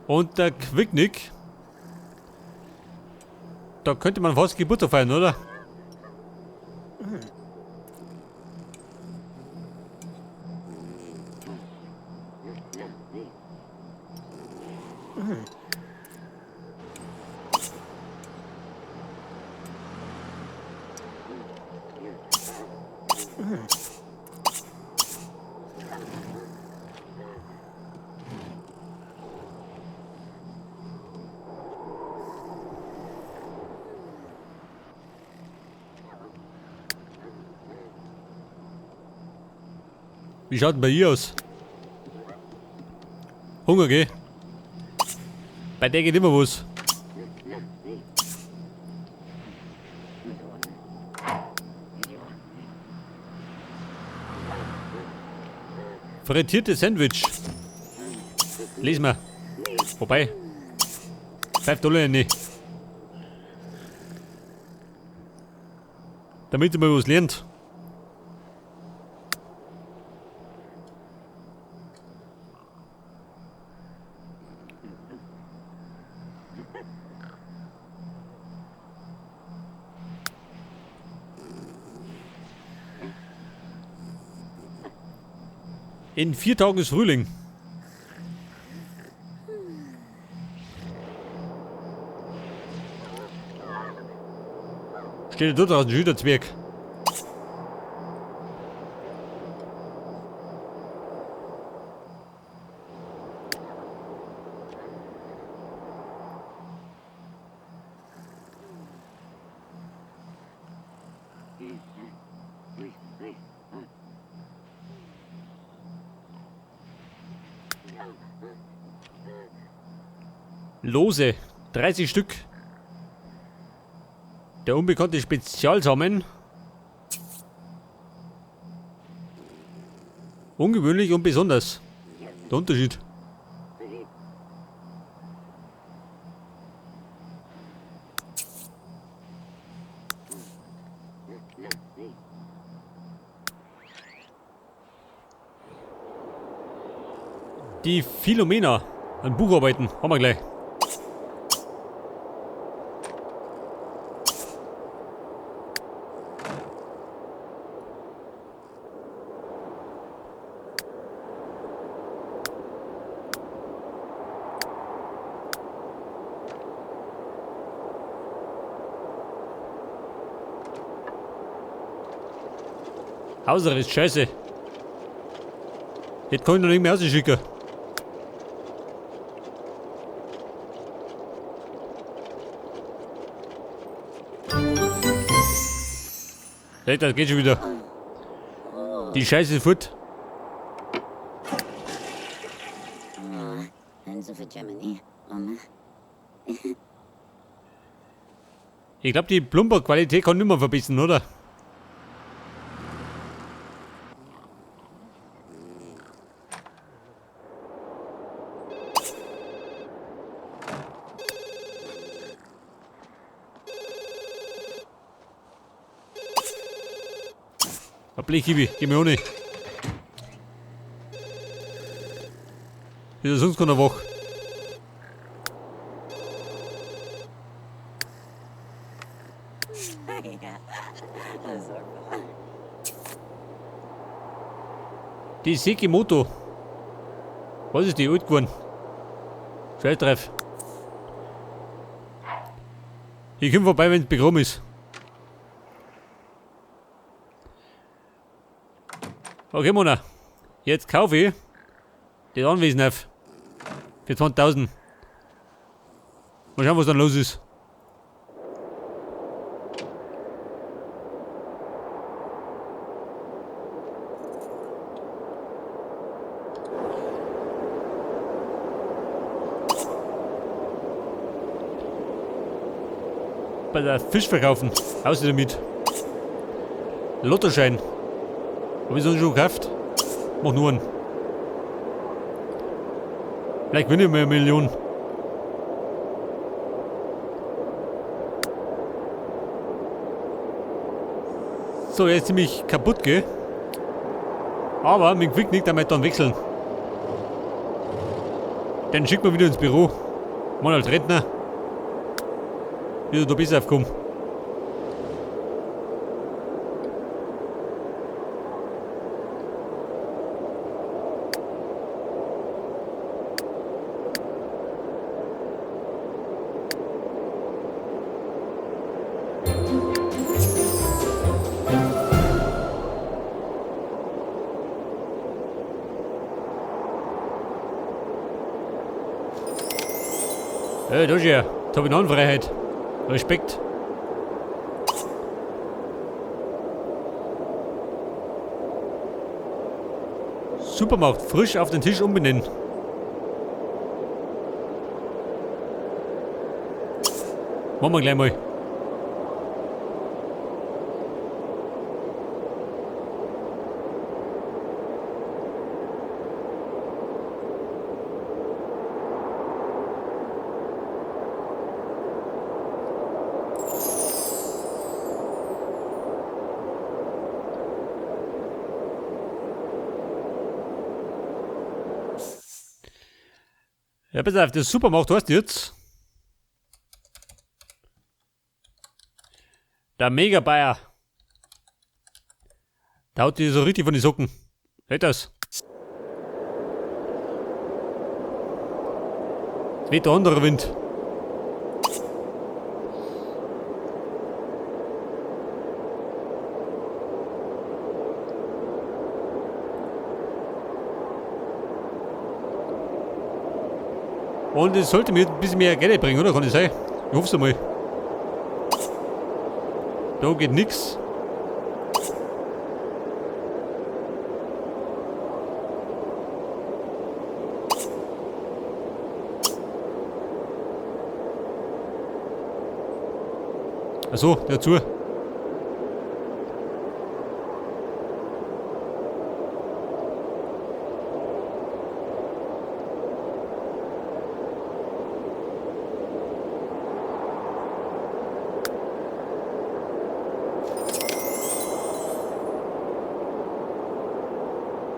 Und der Quicknick. Da könnte man fast Geburtstag feiern, oder? Wie schaut denn bei ihr aus? Hunger, gell? Bei der geht immer was. Frittiertes Sandwich. Lies mal. Wobei. $5 nicht. Damit ihr mal was lernt. In 4 Tagen ist Frühling. Steht dort aus dem Schülerzwerg. Lose, 30 Stück. Der unbekannte Spezialsamen. Ungewöhnlich und besonders. Der Unterschied. Die Philomena. An Bucharbeiten. Haben wir gleich. Hauser ist scheiße. Jetzt kann ich noch nicht mehr rausschicken. Hey, das geht schon wieder. Die Scheiße fort. Ich glaube, die Plumper-Qualität kann nicht mehr verbessern, oder? Blechhiebe, geh mir ohne. Ist er sonst keiner wach? Die Sekimoto. Was ist die alt geworden? Scheiß drauf. Ich komm vorbei, wenn es begraben ist. Okay, Mona. Jetzt kaufe ich das Anwesen auf. Für 20.000. Mal schauen, was dann los ist. Bei der Fisch verkaufen. Außer damit. Lottoschein. Hab ich sonst schon gekauft? Mach nur einen. Vielleicht gewinne ich mal 1 Million. So, er ist ziemlich kaputt, gell? Aber mit dem Quicknick damit dann wechseln. Dann schickt man wieder ins Büro. Mal als Rentner. Wieder da besser aufkommen. Da ist ja. Da habe ich Freiheit. Respekt. Supermarkt, frisch auf den Tisch umbenennen. Machen wir gleich mal. Ja, pass auf, das Supermarkt heißt jetzt der Mega Bayer. Da haut die so richtig von den Socken. Seht das? Es weht der andere Wind. Und es sollte mir ein bisschen mehr Geld bringen, oder? Kann das sein? Ich hoffe es einmal. Da geht nix. Achso, dazu.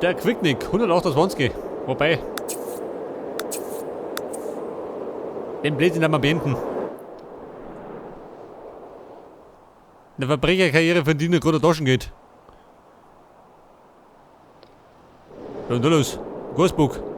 Der Quicknick, 128. Wobei. Den Blödsinn haben wir beenden. Eine Verbrecherkarriere verdienen gerade Taschen geht. Ja, und da los. Ghostbook.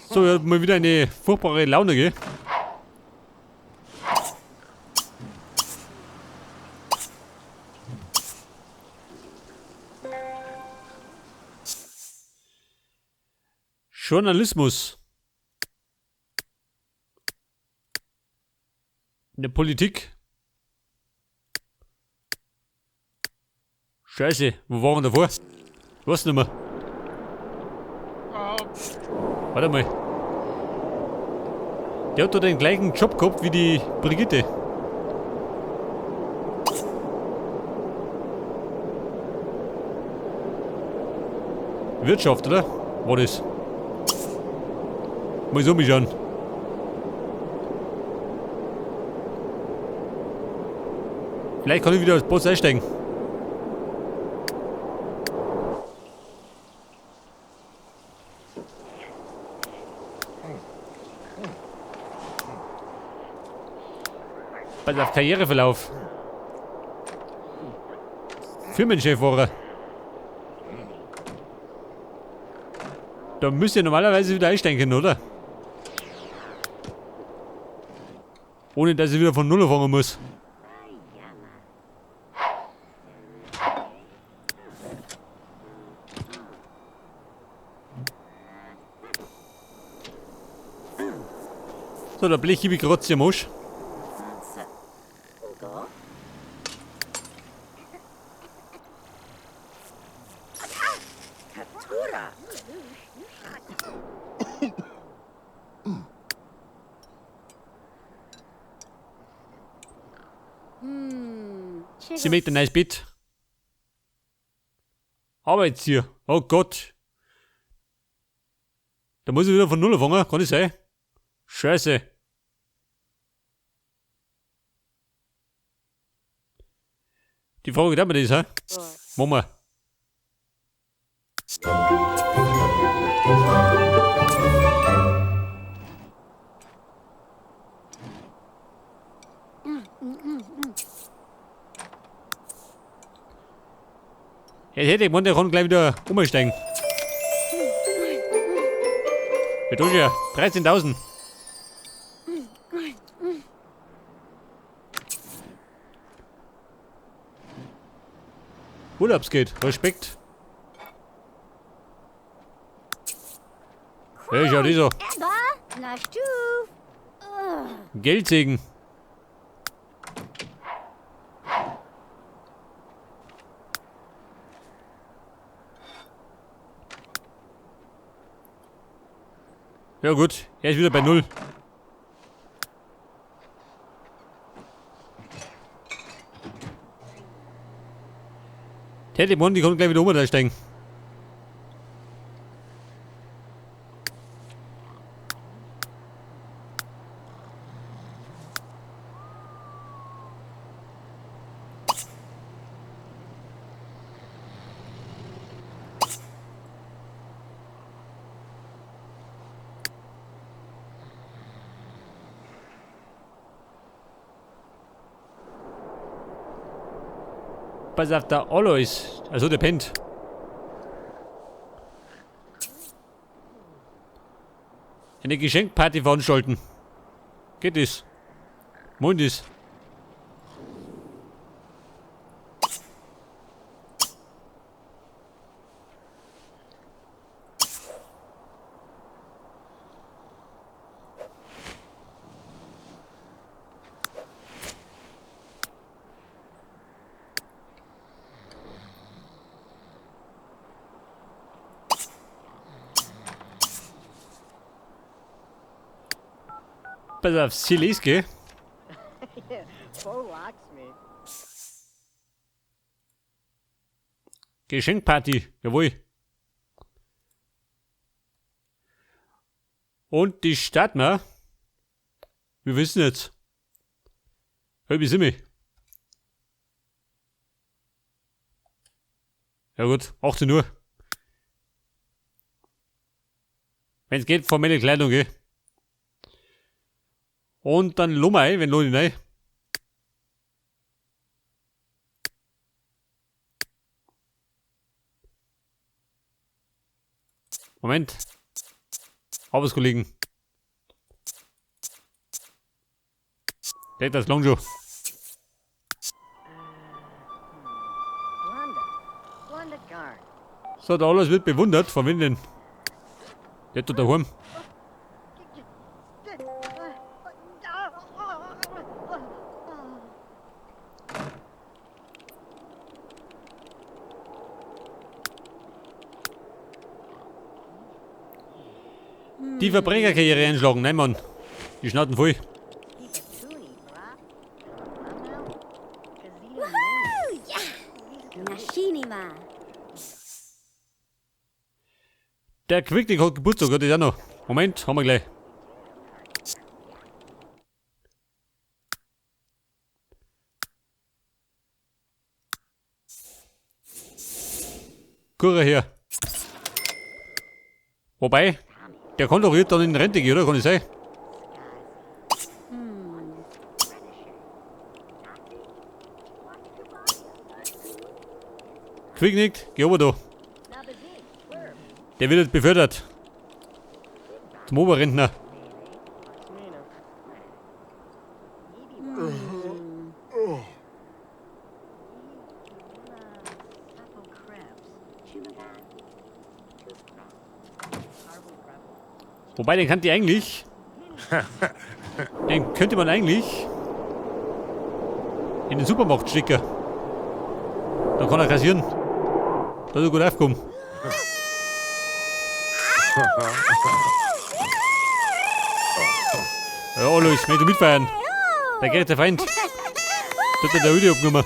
So, ja, mal wieder eine furchtbare Laune, gell? Journalismus. In der Politik. Scheiße, wo waren wir davor? Was nicht mehr. Warte mal. Der hat doch den gleichen Job gehabt wie die Brigitte. Wirtschaft, oder? War das? Mal so mich an. Vielleicht kann ich wieder als Boss einsteigen. Pass auf, Karriereverlauf. Firmenchef war er. Da müsst ihr normalerweise wieder einsteigen, oder? Ohne dass ich wieder von Null anfangen muss. So, der Blech gebe ich gerade am Arsch. Sie macht ein neues Bett. Arbeits hier. Oh Gott. Da muss ich wieder von Null anfangen, kann das sein? Scheiße. Die Frage, da wir das, hä? Machen wir. Jetzt hätte ich gemeint, der kann gleich wieder umsteigen. Wir tun ja 13.000. Urlaubsgeld, Respekt. Hey, schau die so. Geldsegen. Ja gut, er ist wieder bei 0. Teddy Mondi kann gleich wieder umsteigen. Pass auf, der Alois. Also der pennt. Eine Geschenkparty veranstalten. Geht das? Mund ist. Pass auf, Sileske. Geschenkparty, jawohl. Und die starten wir. Wir wissen jetzt. Hey, wie sind wir? Ja gut, 18 Uhr. Wenn es geht, formelle Kleidung, gell? Und dann Lummer ein, wenn lohnt rein. Moment. Arbeitskollegen. Der das Longjo. So, da alles wird bewundert. Von wem denn? Der tut daheim. Die Verbrecherkarriere einschlagen, nein Mann. Die Schnauten voll. Der Quickling hat Geburtstag, hat das auch noch. Moment, haben wir gleich. Kurre her. Wobei, der kann doch jetzt dann in Rente gehen, oder? Kann ich sein? Quicknick, geh oben da. Der wird jetzt befördert. Zum Oberrentner. Wobei, den könnte man eigentlich in den Supermarkt schicken. Dann kann er kassieren. Da ist er gut aufgekommen. Ja, Alois, möchtest du mitfeiern? Da geht der Feind. Da hat der Video abgenommen.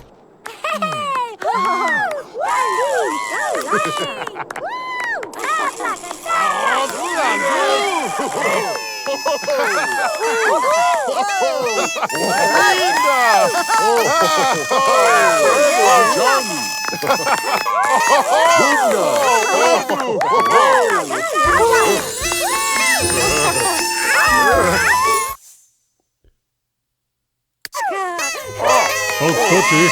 Oh Gott, ey.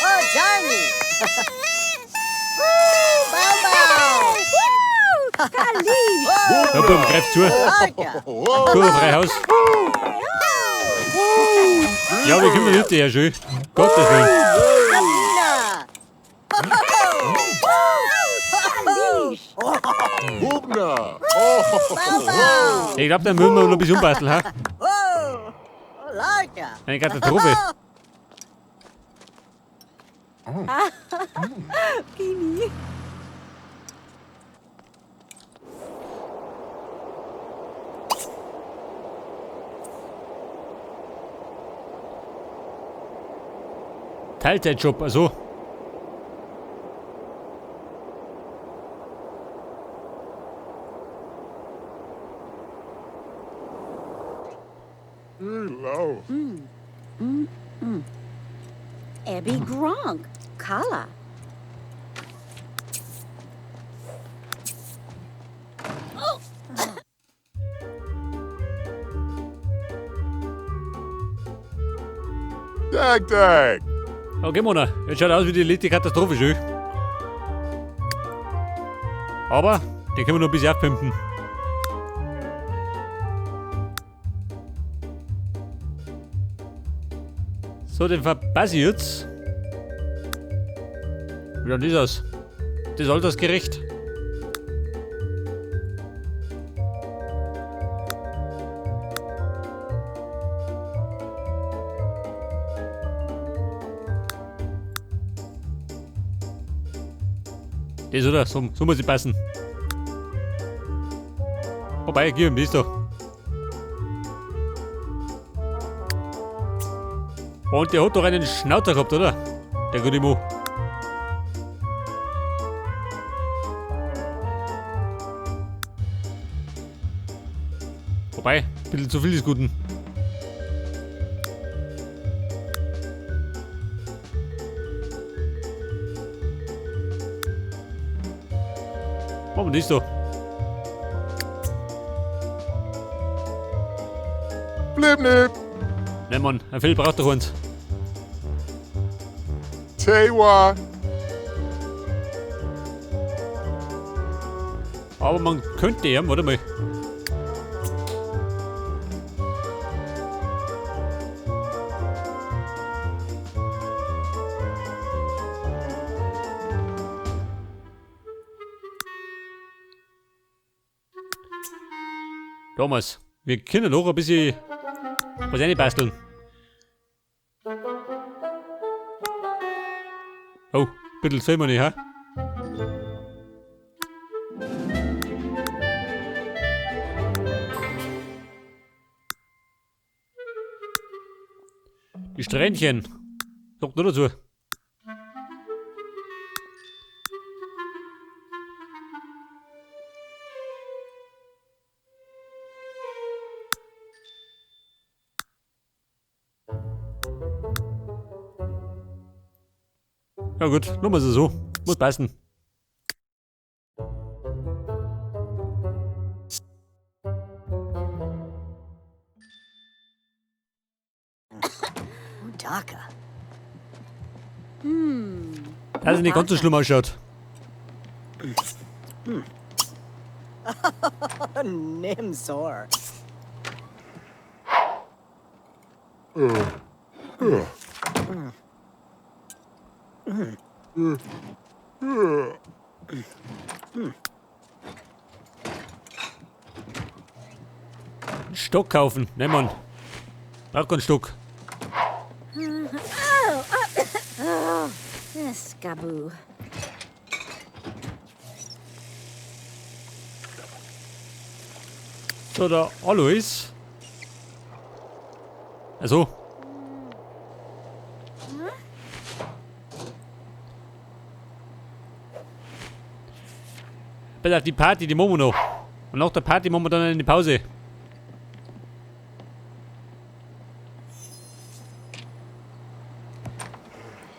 Oh, Johnny! Ja, Buben, greif zu. Kur, Freihaus. Ja, wir kommen nicht her, schön. Gottes Willen. Bubner! Ich glaub, dann müssen wir noch ein bisschen umbasteln, ha? Leute! Eine Katastrophe. Gini. Teilzeitjob, also. Low. Abby Gronk. Kala. Dag, Dag! Okay, Mona, jetzt schaut aus wie die letzte Katastrophe, schön. Aber, den können wir noch ein bisschen aufpimpen. So, den verpasse ich jetzt. Wie schaut das aus? Das ist altersgerecht. Das oder? So muss ich passen. Wobei, gib ihm das da. Und der hat doch einen Schnauzer gehabt, oder? Der gute Mo. Wobei, ein bisschen zu viel des Guten. Machen wir das da. Blibnip! Nein, Mann, ein Fell braucht doch eins. Tewa! Aber man könnte ja, warte mal. Thomas, wir können noch ein bisschen was reinbasteln. Oh, ein bisschen sehen wir nicht, ha? Die Strähnchen. Sagt nur dazu. Ja gut, machen wir es so. Muss passen. Udaka. Dass es nicht ganz so schlimm ausschaut. Nimsor. Einen Stock kaufen. Nein, Mann. Braucht keinen Stock. Skaboo. So, der Alois. Also. Bis auf die Party, die machen wir noch. Und nach der Party machen wir dann eine Pause.